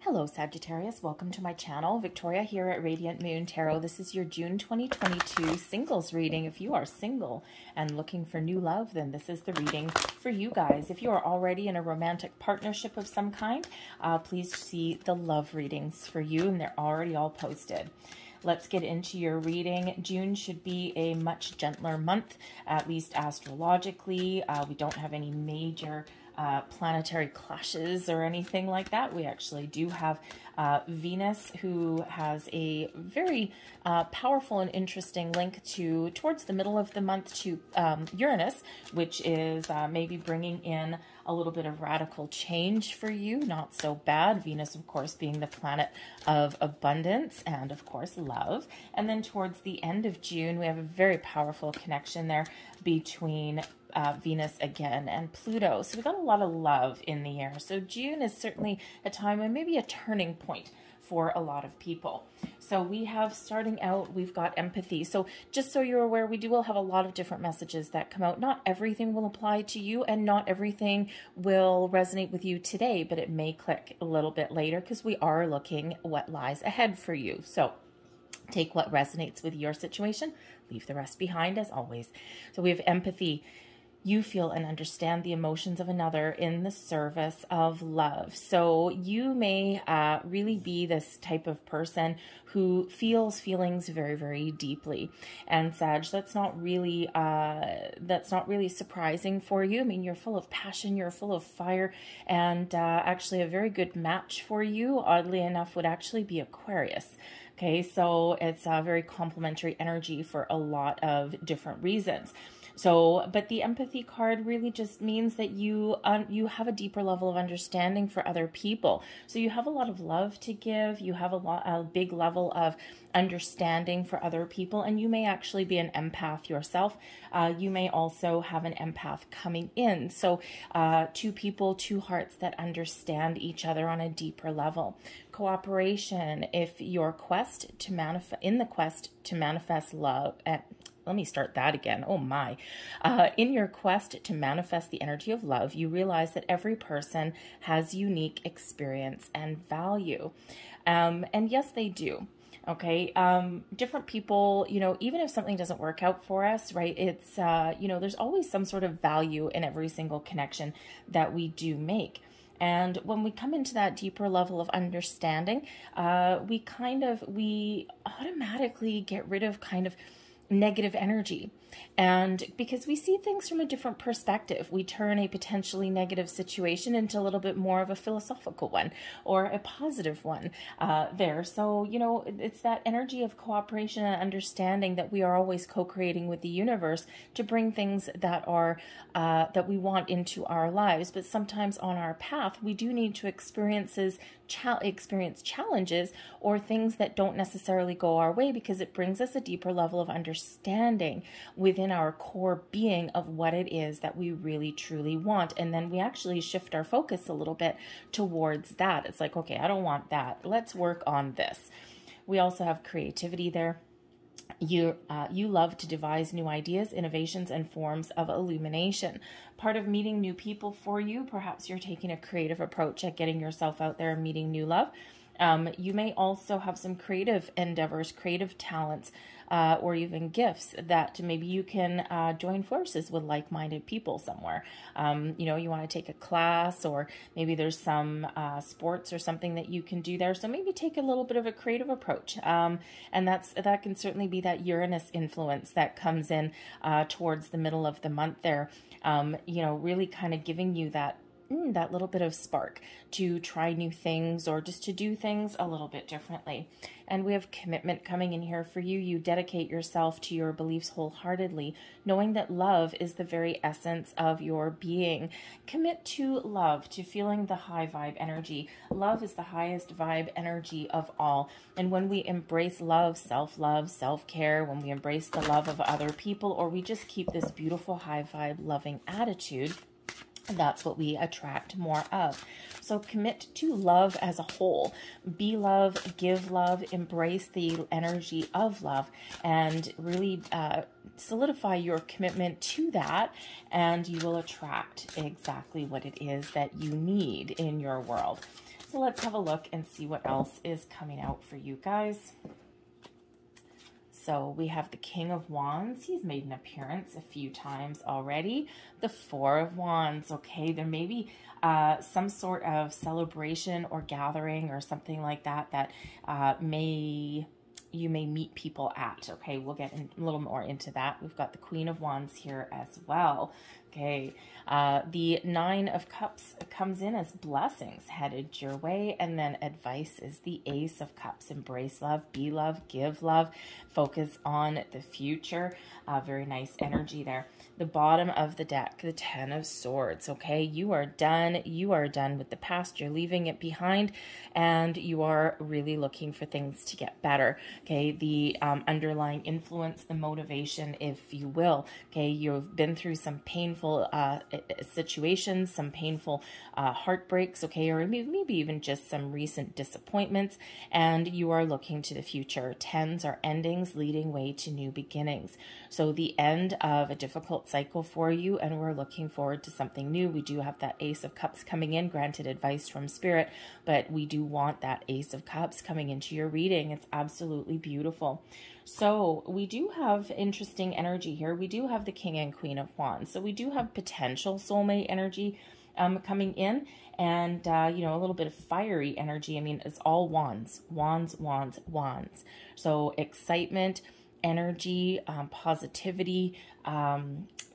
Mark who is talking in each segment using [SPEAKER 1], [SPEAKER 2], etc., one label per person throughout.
[SPEAKER 1] Hello Sagittarius, welcome to my channel. Victoria here at Radiant Moon Tarot. This is your June 2022 singles reading. If you are single and looking for new love, then this is the reading for you guys. If you are already in a romantic partnership of some kind, please see the love readings for you, and they're already all posted. Let's get into your reading. June should be a much gentler month, at least astrologically. We don't have any major planetary clashes or anything like that. We actually do have Venus, who has a very powerful and interesting link towards the middle of the month to Uranus, which is maybe bringing in a little bit of radical change for you. Not so bad. Venus, of course, being the planet of abundance and, of course, love. And then towards the end of June, we have a very powerful connection there between Venus again and Pluto. So we've got a lot of love in the air. So June is certainly a time and maybe a turning point for a lot of people. So we have, starting out, we've got empathy. So just so you're aware, we will have a lot of different messages that come out. Not everything will apply to you and not everything will resonate with you today, but it may click a little bit later because we are looking what lies ahead for you. So take what resonates with your situation, leave the rest behind as always. So we have empathy. You feel and understand the emotions of another in the service of love. So you may really be this type of person who feels feelings very, very deeply. And Sag, that's not really surprising for you. I mean, you're full of passion, you're full of fire, and actually a very good match for you, oddly enough, would actually be Aquarius. Okay, so it's a very complementary energy for a lot of different reasons. So, but the empathy card really just means that you have a deeper level of understanding for other people. So you have a lot of love to give. You have a big level of understanding for other people, and you may actually be an empath yourself. You may also have an empath coming in. So two people, two hearts that understand each other on a deeper level. Cooperation. If your quest to manifest love. Let me start that again. Oh my. In your quest to manifest the energy of love, you realize that every person has unique experience and value. And yes, they do. Okay. Different people, you know, even if something doesn't work out for us, right? It's, you know, there's always some sort of value in every single connection that we do make. And when we come into that deeper level of understanding, we automatically get rid of kind of negative energy. And because we see things from a different perspective, we turn a potentially negative situation into a little bit more of a philosophical one or a positive one there. So, you know, it's that energy of cooperation and understanding that we are always co-creating with the universe to bring things that are that we want into our lives. But sometimes on our path, we do need to experience challenges or things that don't necessarily go our way, because it brings us a deeper level of understanding within our core being of what it is that we really truly want. And then we actually shift our focus a little bit towards that. It's like, okay, I don't want that. Let's work on this. We also have creativity there. You love to devise new ideas, innovations, and forms of illumination. Part of meeting new people for you, perhaps you're taking a creative approach at getting yourself out there and meeting new love. You may also have some creative endeavors, creative talents, or even gifts that maybe you can join forces with like-minded people somewhere. You know, you want to take a class, or maybe there's some sports or something that you can do there. So maybe take a little bit of a creative approach. And that can certainly be that Uranus influence that comes in towards the middle of the month there. You know, really kind of giving you that little bit of spark to try new things or just to do things a little bit differently. And we have commitment coming in here for you. You dedicate yourself to your beliefs wholeheartedly, knowing that love is the very essence of your being. Commit to love, to feeling the high vibe energy. Love is the highest vibe energy of all. And when we embrace love, self-care, when we embrace the love of other people, or we just keep this beautiful high vibe loving attitude, that's what we attract more of. So commit to love as a whole. Be love, give love, embrace the energy of love, and really solidify your commitment to that, and you will attract exactly what it is that you need in your world. So let's have a look and see what else is coming out for you guys. So we have the King of Wands. He's made an appearance a few times already. The Four of Wands. Okay, there may be some sort of celebration or gathering or something like that that you may meet people at. Okay, we'll get a little more into that. We've got the Queen of Wands here as well. Okay, the Nine of Cups comes in as blessings headed your way, and then advice is the Ace of Cups. Embrace love, be love, give love, focus on the future. Very nice energy there. The bottom of the deck, the Ten of Swords. Okay, you are done. You are done with the past. You're leaving it behind, and you are really looking for things to get better. Okay, the underlying influence, the motivation, if you will. Okay, you've been through some painful situations, some painful heartbreaks, okay, or maybe even just some recent disappointments, and you are looking to the future. Tens are endings leading way to new beginnings. So the end of a difficult cycle for you, and we're looking forward to something new. We do have that Ace of Cups coming in, granted advice from Spirit, but we do want that Ace of Cups coming into your reading. It's absolutely beautiful. So we do have interesting energy here. We do have the King and Queen of Wands. So we do have potential soulmate energy coming in, and you know, a little bit of fiery energy. I mean, it's all wands, wands, wands, wands. So excitement, energy, positivity,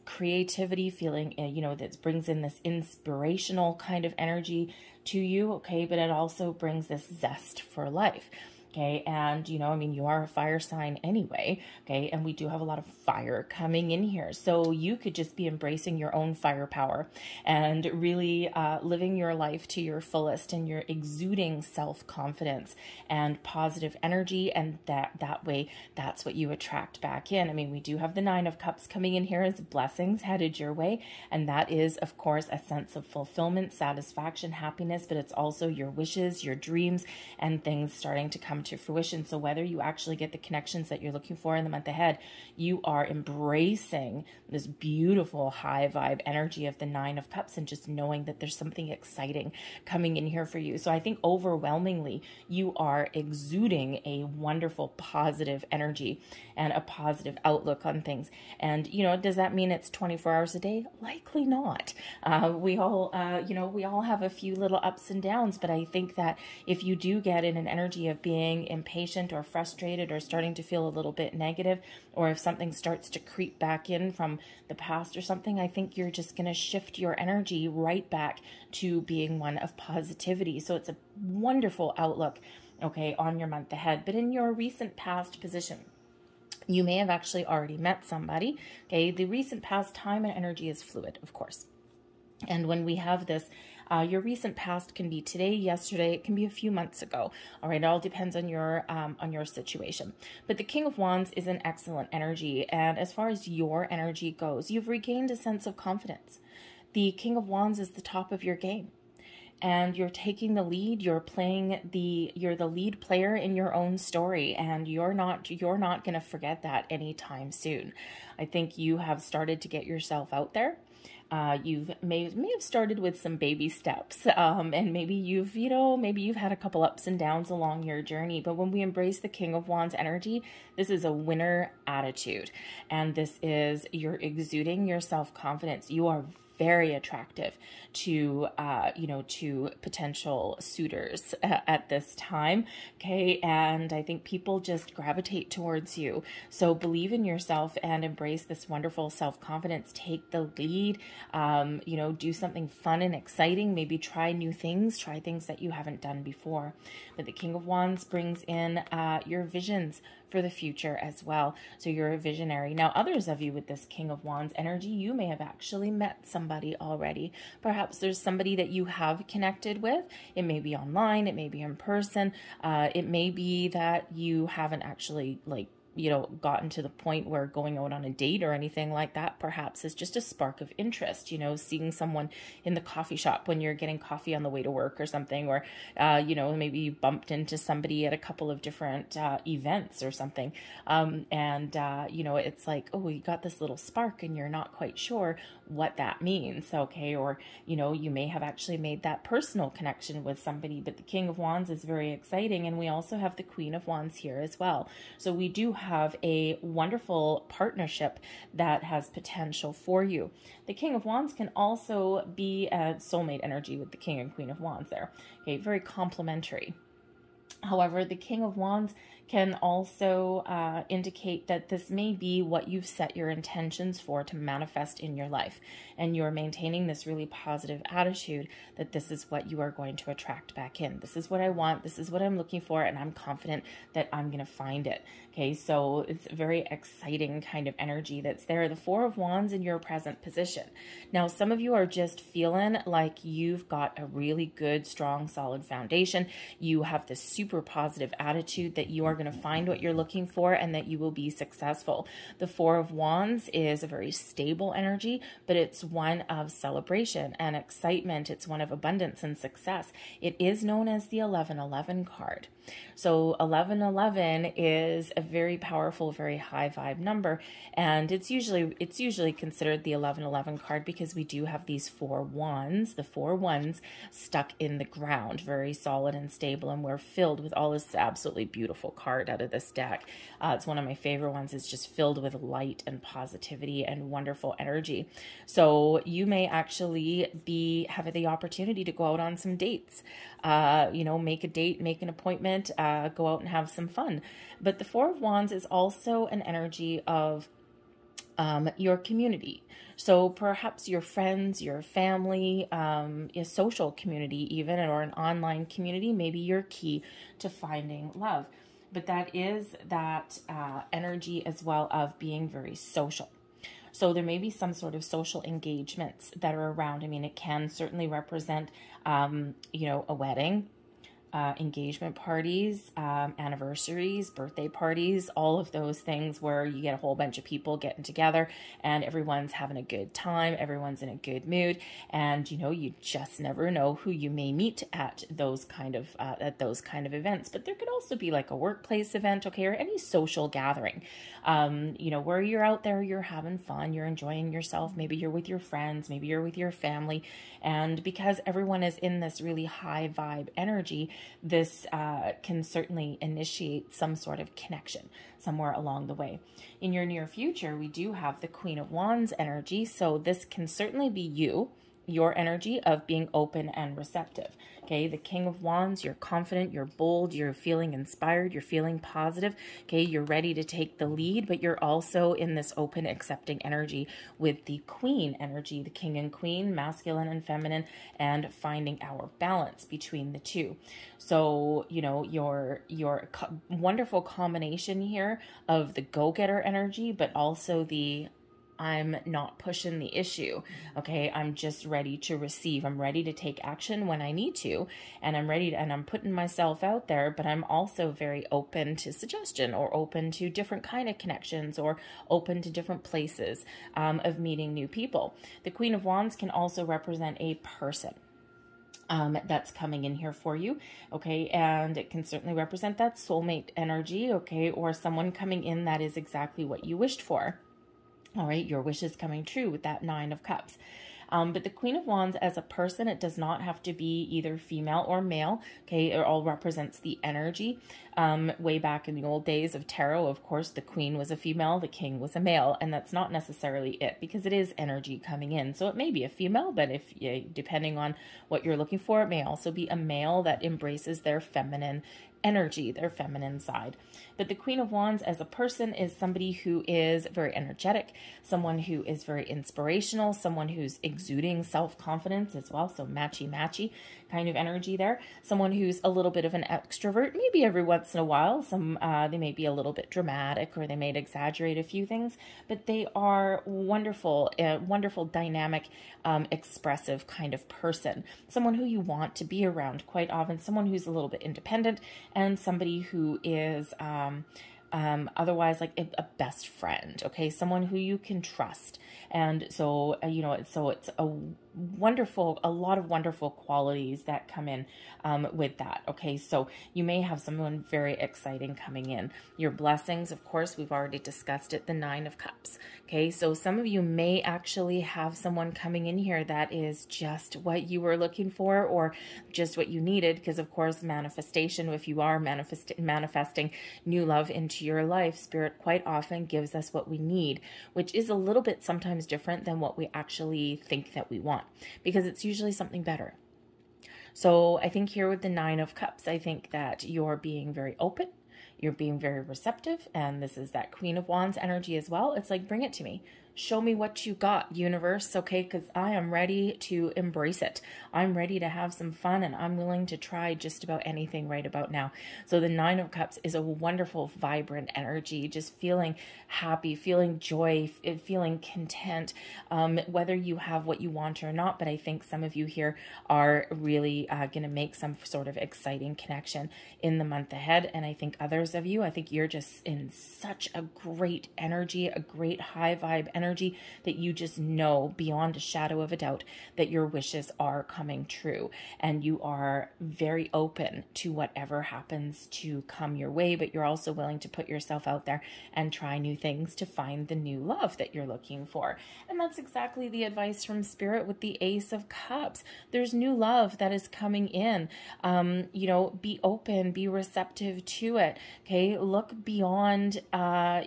[SPEAKER 1] creativity, feeling, you know, that brings in this inspirational kind of energy to you. Okay, but it also brings this zest for life. Okay, and you know, I mean, you are a fire sign anyway, okay, and we do have a lot of fire coming in here. So you could just be embracing your own firepower and really living your life to your fullest, and you're exuding self-confidence and positive energy, and that way, that's what you attract back in. I mean, we do have the Nine of Cups coming in here as blessings headed your way, and that is, of course, a sense of fulfillment, satisfaction, happiness, but it's also your wishes, your dreams, and things starting to come to fruition. So whether you actually get the connections that you're looking for in the month ahead, you are embracing this beautiful high vibe energy of the Nine of Cups, and just knowing that there's something exciting coming in here for you. So I think overwhelmingly you are exuding a wonderful positive energy and a positive outlook on things. And you know, does that mean it's 24 hours a day? Likely not. We all you know, we all have a few little ups and downs, but I think that if you do get in an energy of being impatient or frustrated or starting to feel a little bit negative, or if something starts to creep back in from the past or something, I think you're just going to shift your energy right back to being one of positivity. So it's a wonderful outlook, okay, on your month ahead. But in your recent past position, you may have actually already met somebody. Okay, the recent past time and energy is fluid, of course. And when we have this, your recent past can be today, yesterday, it can be a few months ago. All right, it all depends on your situation. But the King of Wands is an excellent energy, and as far as your energy goes, you've regained a sense of confidence. The King of Wands is the top of your game, and you're taking the lead. You're the lead player in your own story, and you're not going to forget that anytime soon. I think you have started to get yourself out there. You've may have started with some baby steps, and maybe you've had a couple ups and downs along your journey. But when we embrace the King of Wands energy, this is a winner attitude, and this is, you're exuding your self-confidence. You are very attractive to, to potential suitors at this time. Okay. And I think people just gravitate towards you. So believe in yourself and embrace this wonderful self-confidence. Take the lead, do something fun and exciting. Maybe try new things, try things that you haven't done before. But the King of Wands brings in your visions for the future as well. So you're a visionary. Now, others of you with this King of Wands energy, you may have actually met somebody already. Perhaps there's somebody that you have connected with. It may be online, it may be in person. It may be that you haven't actually gotten to the point where going out on a date or anything like that perhaps is just a spark of interest, seeing someone in the coffee shop when you're getting coffee on the way to work or something, or, maybe you bumped into somebody at a couple of different events or something. It's like, oh, you got this little spark and you're not quite sure what that means. Okay. Or, you may have actually made that personal connection with somebody, but the King of Wands is very exciting. And we also have the Queen of Wands here as well. So we do have a wonderful partnership that has potential for you. The King of Wands can also be a soulmate energy with the King and Queen of Wands there. Okay. Very complementary. However, the King of Wands can also indicate that this may be what you've set your intentions for to manifest in your life. And you're maintaining this really positive attitude that this is what you are going to attract back in. This is what I want. This is what I'm looking for. And I'm confident that I'm going to find it. Okay, so it's a very exciting kind of energy that's there. The Four of Wands in your present position. Now, some of you are just feeling like you've got a really good, strong, solid foundation. You have this super positive attitude that you are going to find what you're looking for and that you will be successful. The Four of Wands is a very stable energy, but it's one of celebration and excitement. It's one of abundance and success. It is known as the 1111 card. So 1111 is a very powerful, very high vibe number, and it's usually considered the 1111 card because we do have these four wands, the four wands stuck in the ground, very solid and stable, and we're filled with all this absolutely beautiful card out of this deck. It's one of my favorite ones. It's just filled with light and positivity and wonderful energy. So you may actually have the opportunity to go out on some dates, make a date, make an appointment, go out and have some fun. But the Four of Wands is also an energy of your community. So perhaps your friends, your family, a social community even, or an online community, maybe you're key to finding love. But that is that energy as well of being very social. So there may be some sort of social engagements that are around. I mean, it can certainly represent, a wedding, engagement parties, anniversaries, birthday parties, all of those things where you get a whole bunch of people getting together and everyone's having a good time, everyone's in a good mood, and you just never know who you may meet at those kind of events. But there could also be like a workplace event, okay, or any social gathering, where you're out there, you're having fun, you're enjoying yourself, maybe you're with your friends, maybe you're with your family, and because everyone is in this really high vibe energy, this can certainly initiate some sort of connection somewhere along the way. In your near future, we do have the Queen of Wands energy, so this can certainly be your energy of being open and receptive. Okay, the King of Wands, you're confident, you're bold, you're feeling inspired, you're feeling positive. Okay, you're ready to take the lead, but you're also in this open, accepting energy with the Queen energy, the King and Queen, masculine and feminine, and finding our balance between the two. So, your wonderful combination here of the go-getter energy, but also the I'm not pushing the issue. Okay, I'm just ready to receive. I'm ready to take action when I need to, and I'm putting myself out there, but I'm also very open to suggestion, or open to different kind of connections, or open to different places of meeting new people. The Queen of Wands can also represent a person that's coming in here for you, okay, and it can certainly represent that soulmate energy, okay, or someone coming in that is exactly what you wished for. All right, your wish is coming true with that Nine of Cups. But the Queen of Wands as a person, it does not have to be either female or male. Okay, it all represents the energy. Way back in the old days of tarot, of course, the Queen was a female, the King was a male, and that's not necessarily it, because it is energy coming in. So it may be a female, but depending on what you're looking for, it may also be a male that embraces their feminine energy, their feminine side. But the Queen of Wands as a person is somebody who is very energetic, someone who is very inspirational, someone who's exuding self-confidence as well, so matchy kind of energy there. Someone who's a little bit of an extrovert, maybe every once in a while. They may be a little bit dramatic, or they may exaggerate a few things, but they are wonderful, wonderful, dynamic, expressive kind of person. Someone who you want to be around quite often, someone who's a little bit independent, and somebody who is otherwise like a best friend, okay? Someone who you can trust. And so, you know, so it's a lot of wonderful qualities that come in with that, okay? So you may have someone very exciting coming in. Your blessings, of course, we've already discussed it, the 9 of Cups, okay? So some of you may actually have someone coming in here that is just what you were looking for or just what you needed, because of course, manifestation, if you are manifesting new love into your life, Spirit quite often gives us what we need, which is a little bit sometimes different than what we actually think that we want, because it's usually something better. So I think here with the 9 of Cups, I think that you're being very open, you're being very receptive, and this is that Queen of Wands energy as well. It's like, bring it to me. Show me what you got, universe, okay? Because I am ready to embrace it. I'm ready to have some fun, and I'm willing to try just about anything right about now. So the 9 of Cups is a wonderful, vibrant energy, just feeling happy, feeling joy, feeling content, whether you have what you want or not. But I think some of you here are really going to make some sort of exciting connection in the month ahead. And I think others of you, I think you're just in such a great energy, a great high vibe energy, that you just know beyond a shadow of a doubt that your wishes are coming true, and you are very open to whatever happens to come your way, but you're also willing to put yourself out there and try new things to find the new love that you're looking for. And that's exactly the advice from Spirit with the Ace of Cups. There's new love that is coming in. You know, be open, be receptive to it, okay? Look beyond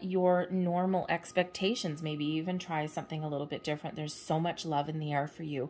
[SPEAKER 1] your normal expectations, maybe even try something a little bit different. There's so much love in the air for you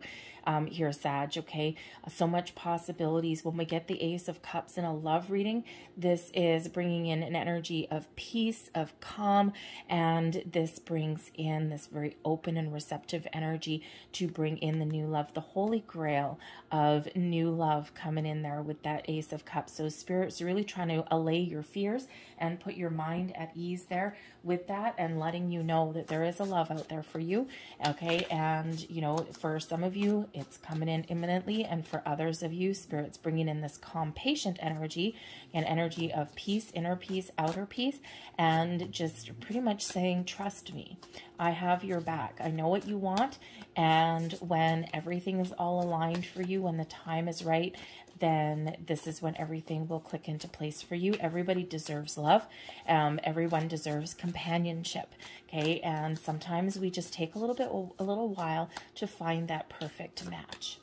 [SPEAKER 1] here, Sag, okay? So much possibilities. When we get the Ace of Cups in a love reading, this is bringing in an energy of peace, of calm, and this brings in this very open and receptive energy to bring in the new love, the holy grail of new love coming in there with that Ace of Cups. So Spirit's really trying to allay your fears and put your mind at ease there with that, and letting you know that there is a love out there for you, okay? And, you know, for some of you, it's coming in imminently, and for others of you, Spirit's bringing in this calm, patient energy, an energy of peace, inner peace, outer peace, and just pretty much saying, trust me, I have your back. I know what you want, and when everything is all aligned for you, when the time is right, then this is when everything will click into place for you. Everybody deserves love. Everyone deserves companionship, okay? And sometimes we just take a little while to find that perfect match.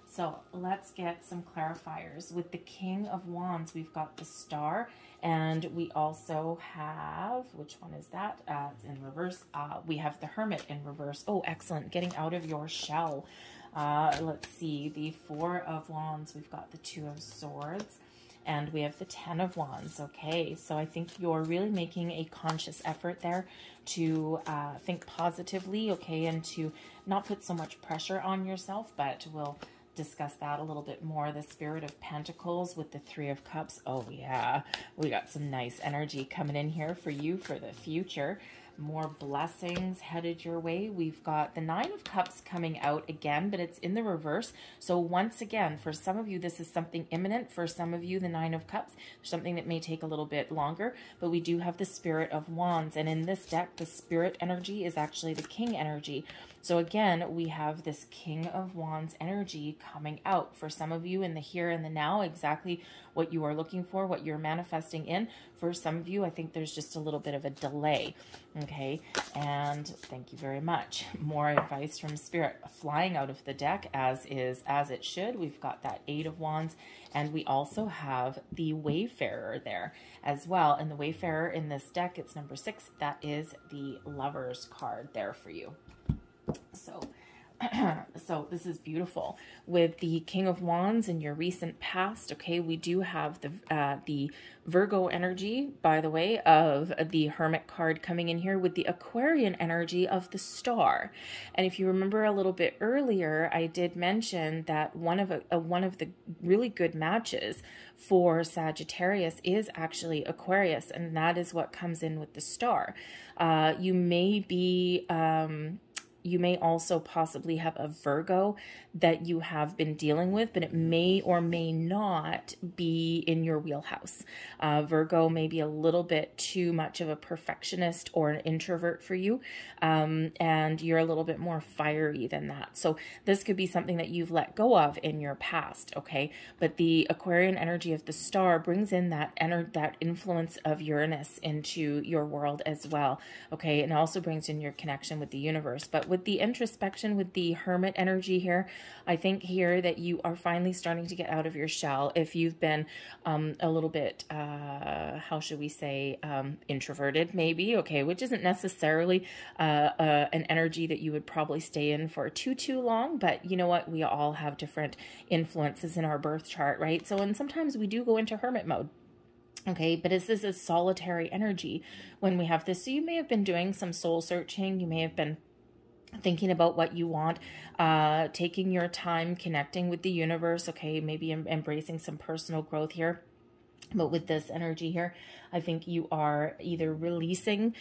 [SPEAKER 1] So let's get some clarifiers. With the King of Wands, we've got the Star, and we also have, which one is that? It's in reverse. We have the Hermit in reverse. Oh, excellent. Getting out of your shell. Let's see, the 4 of Wands, we've got the 2 of Swords, and we have the 10 of Wands. Okay, so I think you're really making a conscious effort there to think positively, okay, and to not put so much pressure on yourself, but we'll discuss that a little bit more. The Spirit of Pentacles with the 3 of Cups. Oh yeah, we got some nice energy coming in here for you for the future. More blessings headed your way. We've got the 9 of Cups coming out again, but it's in the reverse. So once again, for some of you, this is something imminent. For some of you, the 9 of Cups, something that may take a little bit longer, but we do have the Spirit of Wands. And in this deck, the Spirit energy is actually the King energy. So again, we have this King of Wands energy coming out. For some of you in the here and the now, exactly what you are looking for, what you're manifesting in. For some of you, I think there's just a little bit of a delay. Okay, and thank you very much. More advice from Spirit flying out of the deck, as it should. We've got that 8 of Wands, and we also have the Wayfarer there as well. And the Wayfarer in this deck, it's number 6. That is the Lover's card there for you. So this is beautiful. With the King of Wands in your recent past, okay, we do have the Virgo energy, by the way, of the Hermit card coming in here with the Aquarian energy of the Star. And if you remember a little bit earlier, I did mention that one of the really good matches for Sagittarius is actually Aquarius, and that is what comes in with the Star. You may be you may also possibly have a Virgo that you have been dealing with, but it may or may not be in your wheelhouse. Virgo may be a little bit too much of a perfectionist or an introvert for you, and you're a little bit more fiery than that. So this could be something that you've let go of in your past, okay? But the Aquarian energy of the star brings in that influence of Uranus into your world as well, okay? And also brings in your connection with the universe. But with the introspection, with the hermit energy here, I think here that you are finally starting to get out of your shell. If you've been a little bit, how should we say, introverted maybe, okay, which isn't necessarily an energy that you would probably stay in for too long, but you know what, we all have different influences in our birth chart, right? So, and sometimes we do go into hermit mode. Okay, but is this a solitary energy when we have this? So you may have been doing some soul searching. You may have been thinking about what you want, taking your time, connecting with the universe. Okay, maybe embracing some personal growth here. But with this energy here, I think you are either releasing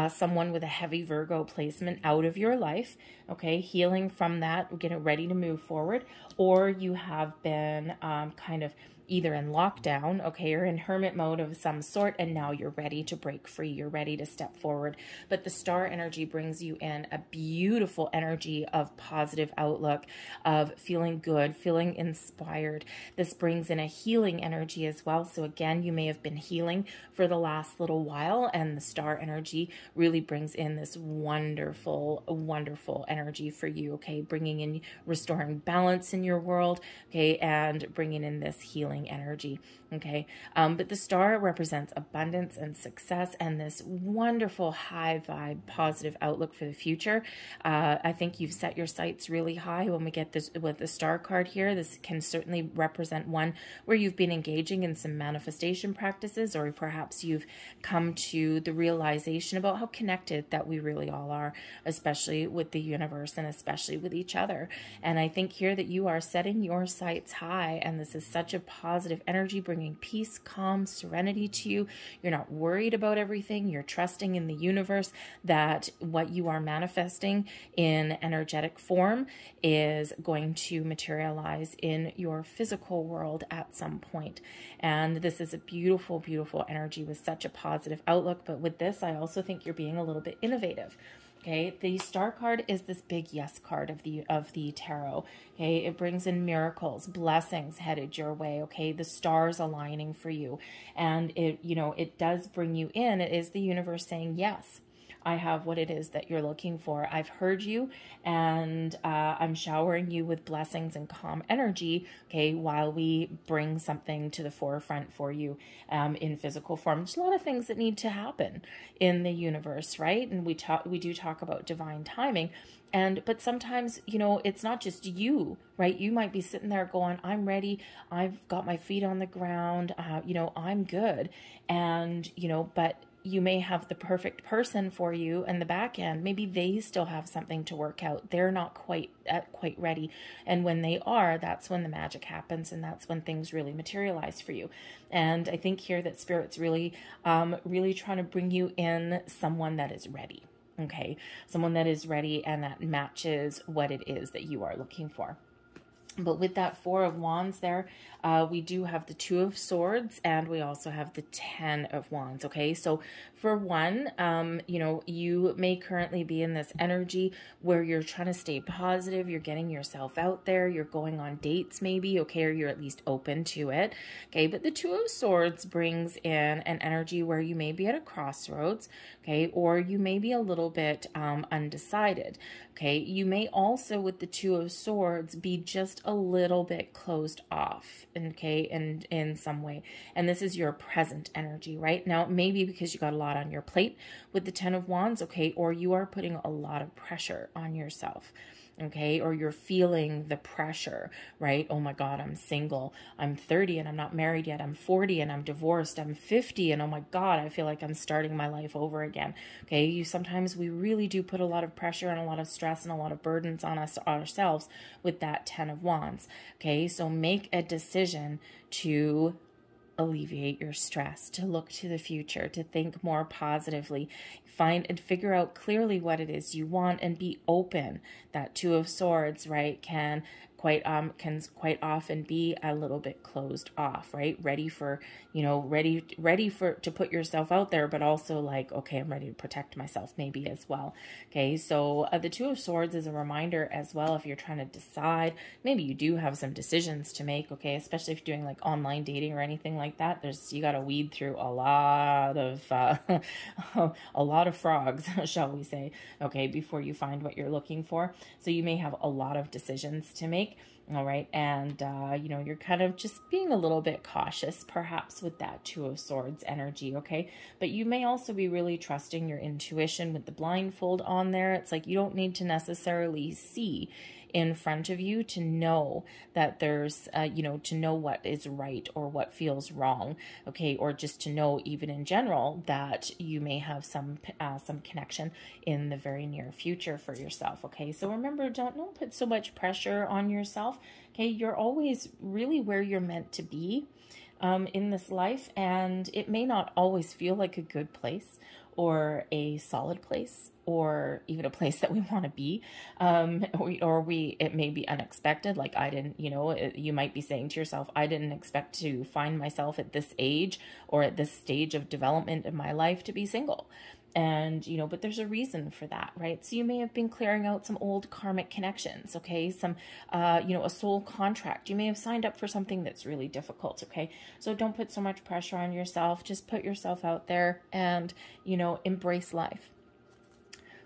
[SPEAKER 1] someone with a heavy Virgo placement out of your life, okay, healing from that, getting ready to move forward, or you have been kind of either in lockdown, okay, or in hermit mode of some sort, and now you're ready to break free, you're ready to step forward. But the star energy brings you in a beautiful energy of positive outlook, of feeling good, feeling inspired. This brings in a healing energy as well. So again, you may have been healing for the last little while, and the star energy really brings in this wonderful, wonderful energy for you, okay, bringing in, restoring balance in your world, okay, and bringing in this healing energy, okay. But the star represents abundance and success and this wonderful high vibe, positive outlook for the future. I think you've set your sights really high when we get this with the star card here. This can certainly represent one where you've been engaging in some manifestation practices, or perhaps you've come to the realization about how connected that we really all are, especially with the universe and especially with each other. And I think here that you are setting your sights high, and this is such a positive energy, bringing peace, calm, serenity to you. You're not worried about everything. You're trusting in the universe that what you are manifesting in energetic form is going to materialize in your physical world at some point. And this is a beautiful, beautiful energy with such a positive outlook. But with this, I also think you're being a little bit innovative. Okay, the star card is this big yes card of the tarot. Okay, it brings in miracles, blessings headed your way. Okay, the stars aligning for you, and it does bring you in. It is the universe saying yes, I have what it is that you're looking for. I've heard you, and I'm showering you with blessings and calm energy, okay, while we bring something to the forefront for you in physical form. There's a lot of things that need to happen in the universe, right? And we do talk about divine timing. But sometimes, it's not just you, right? You might be sitting there going, I'm ready. I've got my feet on the ground. I'm good. And, but you may have the perfect person for you in the back end. Maybe they still have something to work out. They're not quite ready. And when they are, that's when the magic happens. And that's when things really materialize for you. And I think here that Spirit's really, really trying to bring you in someone that is ready. Okay. Someone that is ready and that matches what it is that you are looking for. But with that Four of Wands there, we do have the Two of Swords, and we also have the 10 of Wands, okay? So for one, you may currently be in this energy where you're trying to stay positive, you're getting yourself out there, you're going on dates maybe, okay, or you're at least open to it, okay? But the Two of Swords brings in an energy where you may be at a crossroads, okay, or you may be a little bit undecided, okay? You may also, with the Two of Swords, be just a little bit closed off, okay, in some way. And this is your present energy right now, maybe because you got a lot on your plate with the 10 of Wands, okay, or you are putting a lot of pressure on yourself, okay, or you're feeling the pressure, right? Oh my God, I'm single. I'm 30 and I'm not married yet. I'm 40 and I'm divorced. I'm 50 and oh my God, I feel like I'm starting my life over again. Okay, sometimes we really do put a lot of pressure and a lot of stress and a lot of burdens on ourselves with that 10 of Wands. Okay, so make a decision to alleviate your stress, to look to the future, to think more positively, find and figure out clearly what it is you want, and be open. That Two of Swords, right, can quite often be a little bit closed off, right? Ready for, ready for to put yourself out there, but also like, okay, I'm ready to protect myself maybe as well. Okay, so the Two of Swords is a reminder as well, if you're trying to decide, maybe you do have some decisions to make, okay, especially if you're doing like online dating or anything like that. You got to weed through a lot of a lot of frogs, shall we say, okay, before you find what you're looking for. So you may have a lot of decisions to make. All right. And, you're kind of just being a little bit cautious, perhaps, with that Two of Swords energy. Okay. But you may also be really trusting your intuition with the blindfold on there. It's like you don't need to necessarily see in front of you to know that there's, to know what is right or what feels wrong. Okay. Or just to know, even in general, that you may have some connection in the very near future for yourself. Okay. So remember, don't put so much pressure on yourself. Okay. You're always really where you're meant to be in this life. And it may not always feel like a good place or a solid place, or even a place that we want to be, it may be unexpected. Like I didn't, you might be saying to yourself, I didn't expect to find myself at this age or at this stage of development in my life to be single. And, but there's a reason for that, right? So you may have been clearing out some old karmic connections, okay? Some, a soul contract. You may have signed up for something that's really difficult, okay? So don't put so much pressure on yourself. Just put yourself out there and, embrace life.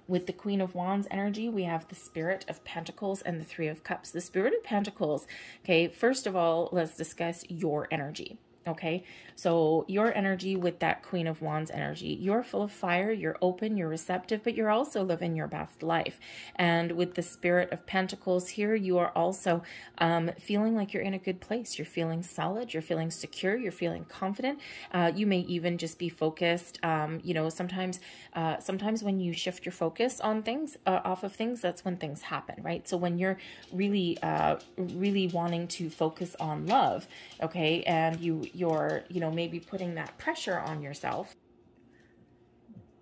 [SPEAKER 1] With the Queen of Wands energy, we have the Spirit of Pentacles and the Three of Cups. The Spirit of Pentacles, okay, first of all, let's discuss your energy. Okay, so your energy with that Queen of Wands energy, you're full of fire, you're open, you're receptive, but you're also living your best life. And with the Spirit of Pentacles here, you are also feeling like you're in a good place. You're feeling solid, you're feeling secure, you're feeling confident. You may even just be focused. Sometimes when you shift your focus on things, off of things, that's when things happen, right? So when you're really wanting to focus on love, okay, and you're maybe putting that pressure on yourself,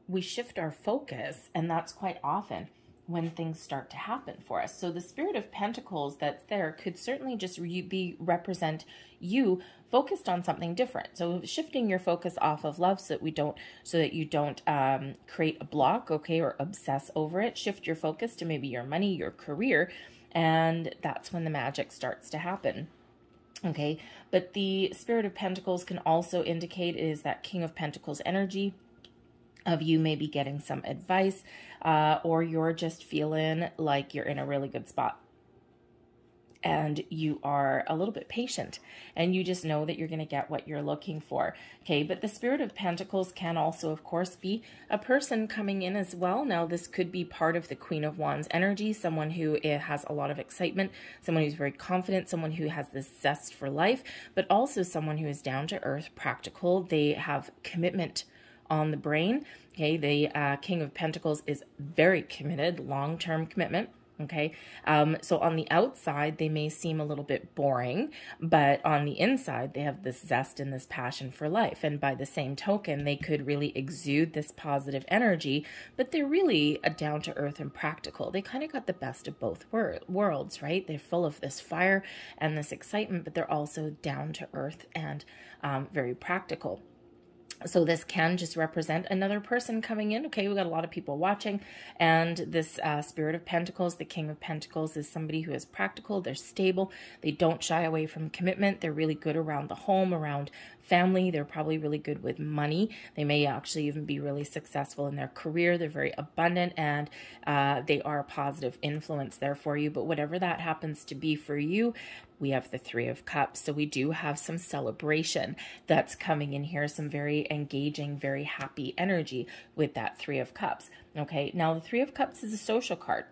[SPEAKER 1] we shift our focus, and that's quite often when things start to happen for us. So the Spirit of Pentacles that's there could certainly just represent you focused on something different. So shifting your focus off of love so that you don't create a block, okay, or obsess over it. Shift your focus to maybe your money, your career, and that's when the magic starts to happen. Okay, but the Spirit of Pentacles can also indicate is that King of Pentacles energy of you maybe getting some advice, or you're just feeling like you're in a really good spot. And you are a little bit patient, and you just know that you're going to get what you're looking for. Okay, but the Spirit of Pentacles can also, of course, be a person coming in as well. Now, this could be part of the Queen of Wands energy, someone who has a lot of excitement, someone who's very confident, someone who has this zest for life, but also someone who is down to earth, practical. They have commitment on the brain. Okay, the King of Pentacles is very committed, long-term commitment. Okay, so on the outside, they may seem a little bit boring, but on the inside, they have this zest and this passion for life. And by the same token, they could really exude this positive energy, but they're really down to earth and practical. They kind of got the best of both worlds, right? They're full of this fire and this excitement, but they're also down to earth and very practical. So this can just represent another person coming in. Okay, we got a lot of people watching, and this Spirit of Pentacles, the King of Pentacles, is somebody who is practical. They're stable. They don't shy away from commitment. They're really good around the home, around family. They're probably really good with money. They may actually even be really successful in their career. They're very abundant, and they are a positive influence there for you. But whatever that happens to be for you, we have the Three of Cups. So we do have some celebration that's coming in here, some very engaging, very happy energy with that Three of Cups. Okay, now the Three of Cups is a social card.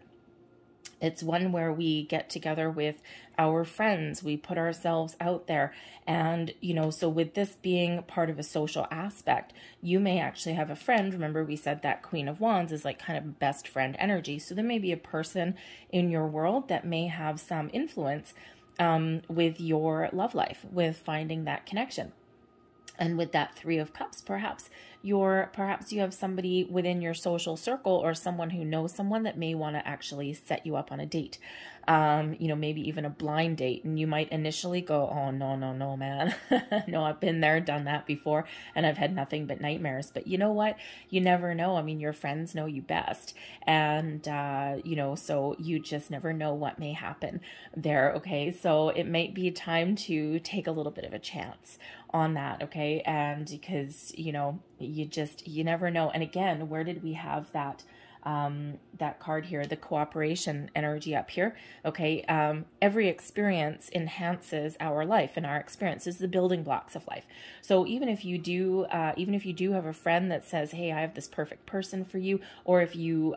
[SPEAKER 1] It's one where we get together with our friends, we put ourselves out there, and, so with this being part of a social aspect, you may actually have a friend. Remember, we said that Queen of Wands is like kind of best friend energy. So there may be a person in your world that may have some influence with your love life, with finding that connection. And with that Three of Cups, perhaps you have somebody within your social circle or someone who knows someone that may want to actually set you up on a date. Maybe even a blind date. And you might initially go, oh, no, man. No, I've been there, done that before, and I've had nothing but nightmares. But you know what? You never know. I mean, your friends know you best. And, so you just never know what may happen there. Okay. So it might be time to take a little bit of a chance on that. Okay. And because, you never know. And again, where did we have that card here, the cooperation energy up here? Okay. Every experience enhances our life, and our experience is the building blocks of life. So even if you do have a friend that says, hey, I have this perfect person for you, or if you,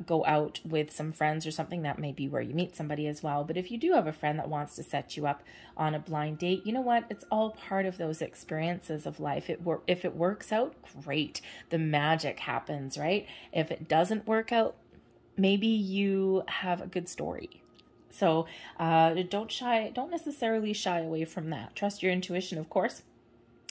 [SPEAKER 1] go out with some friends or something, that may be where you meet somebody as well. But if you do have a friend that wants to set you up on a blind date, you know what? It's all part of those experiences of life. If it works out, great. The magic happens, right? If it doesn't work out, maybe you have a good story. So don't necessarily shy away from that. Trust your intuition, of course,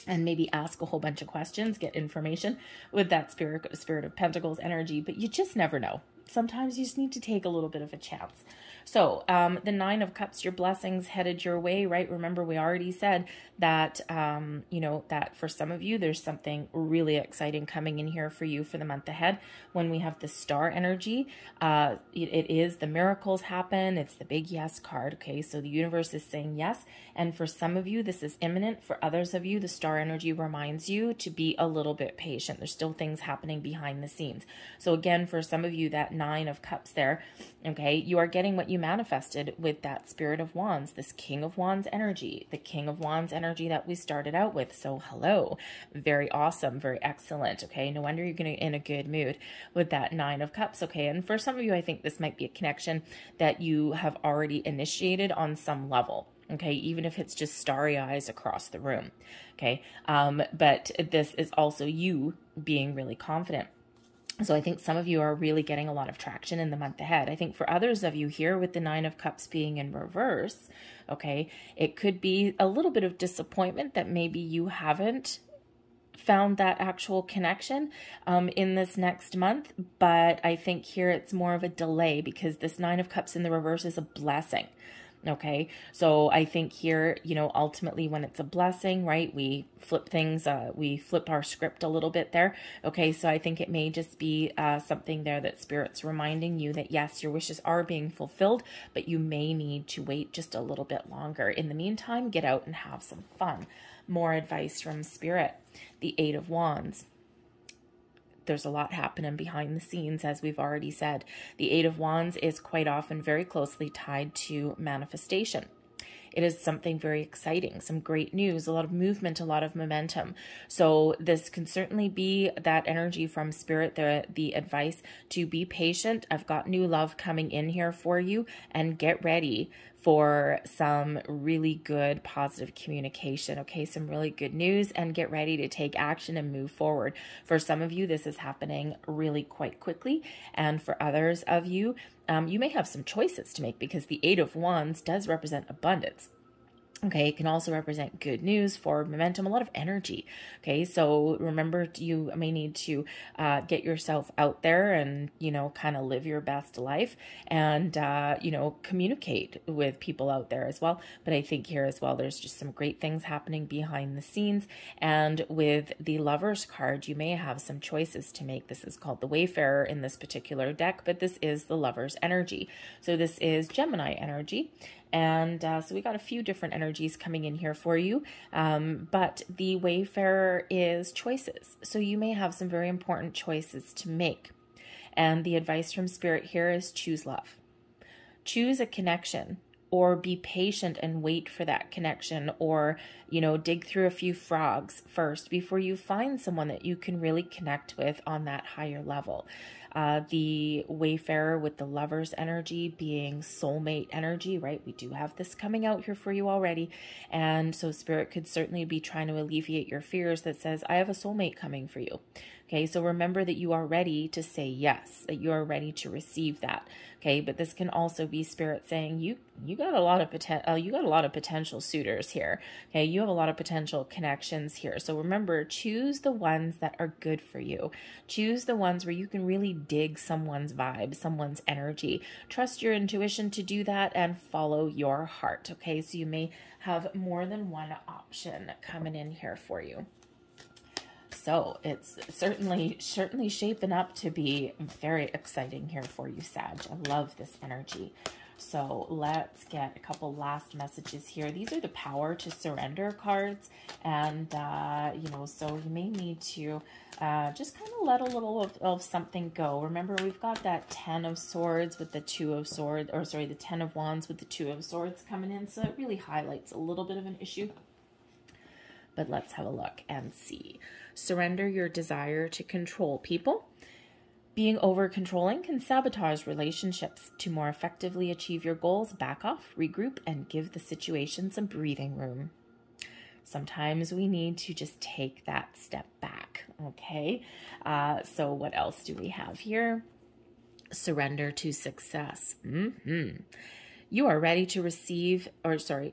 [SPEAKER 1] and maybe ask a whole bunch of questions, get information with that Spirit of Pentacles energy, but you just never know. Sometimes you just need to take a little bit of a chance. So the Nine of Cups, your blessings headed your way, right? Remember, we already said that, that for some of you, there's something really exciting coming in here for you for the month ahead. When we have the star energy, it is the miracles happen. It's the big yes card. Okay. So the universe is saying yes. And for some of you, this is imminent. For others of you, the star energy reminds you to be a little bit patient. There's still things happening behind the scenes. So again, for some of you, that Nine of Cups there, okay, you are getting what you manifested with that Spirit of Wands, this King of Wands energy, the King of Wands energy that we started out with. So hello, very awesome, very excellent. Okay, no wonder you're going to in a good mood with that Nine of Cups. Okay, and for some of you, I think this might be a connection that you have already initiated on some level. Okay, even if it's just starry eyes across the room. Okay, but this is also you being really confident. So I think some of you are really getting a lot of traction in the month ahead. I think for others of you here with the Nine of Cups being in reverse, okay, it could be a little bit of disappointment that maybe you haven't found that actual connection in this next month. But I think here it's more of a delay because this Nine of Cups in the reverse is a blessing. Okay, so I think here, ultimately when it's a blessing, right, we flip things, we flip our script a little bit there. Okay, so I think it may just be something there that Spirit's reminding you that yes, your wishes are being fulfilled, but you may need to wait just a little bit longer. In the meantime, get out and have some fun. More advice from Spirit. The Eight of Wands. There's a lot happening behind the scenes, as we've already said. The Eight of Wands is quite often very closely tied to manifestation. It is something very exciting, some great news, a lot of movement, a lot of momentum. So this can certainly be that energy from Spirit, the advice to be patient. I've got new love coming in here for you, and get ready for some really good positive communication. Okay, some really good news, and get ready to take action and move forward. For some of you, this is happening really quite quickly. And for others of you, you may have some choices to make because the Eight of Wands does represent abundance. Okay, it can also represent good news, forward momentum, a lot of energy. Okay, so remember, you may need to get yourself out there and, kind of live your best life and, communicate with people out there as well. But I think here as well, there's just some great things happening behind the scenes. And with the Lovers card, you may have some choices to make. This is called the Wayfarer in this particular deck, but this is the Lovers energy. So this is Gemini energy. And so we got a few different energies coming in here for you. But the Wayfarer is choices. So you may have some very important choices to make. And the advice from Spirit here is choose love. Choose a connection, or be patient and wait for that connection, or, dig through a few frogs first before you find someone that you can really connect with on that higher level. The Wayfarer with the Lovers energy being soulmate energy, right? We do have this coming out here for you already. And so Spirit could certainly be trying to alleviate your fears that says, I have a soulmate coming for you. Okay, so remember that you are ready to say yes, that you are ready to receive that. Okay, but this can also be Spirit saying you got a lot of potential suitors here. Okay, you have a lot of potential connections here. So remember, choose the ones that are good for you. Choose the ones where you can really dig someone's vibe, someone's energy. Trust your intuition to do that and follow your heart. Okay, so you may have more than one option coming in here for you. So it's certainly shaping up to be very exciting here for you, Sag. I love this energy. So let's get a couple last messages here. These are the power to surrender cards. And, you know, so you may need to just kind of let a little of something go. Remember, we've got that 10 of Swords with the 2 of Swords, or sorry, the 10 of Wands with the 2 of Swords coming in. So it really highlights a little bit of an issue. But let's have a look and see. Surrender your desire to control people. Being over-controlling can sabotage relationships. To more effectively achieve your goals, back off, regroup, and give the situation some breathing room. Sometimes we need to just take that step back, okay? So what else do we have here? Surrender to success. You are ready to receive,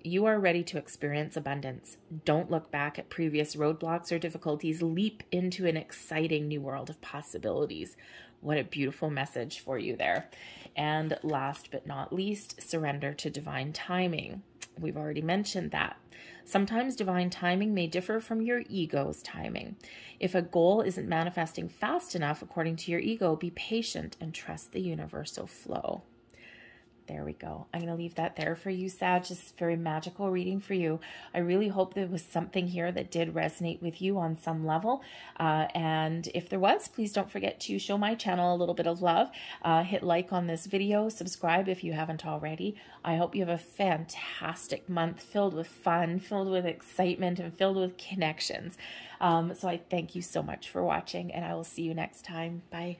[SPEAKER 1] you are ready to experience abundance. Don't look back at previous roadblocks or difficulties. Leap into an exciting new world of possibilities. What a beautiful message for you there. And last but not least, surrender to divine timing. We've already mentioned that. Sometimes divine timing may differ from your ego's timing. If a goal isn't manifesting fast enough according to your ego, be patient and trust the universal flow. There we go. I'm going to leave that there for you, Sag. Just very magical reading for you. I really hope there was something here that did resonate with you on some level. And if there was, please don't forget to show my channel a little bit of love. Hit like on this video. Subscribe if you haven't already. I hope you have a fantastic month filled with fun, filled with excitement, and filled with connections. So I thank you so much for watching, and I will see you next time. Bye.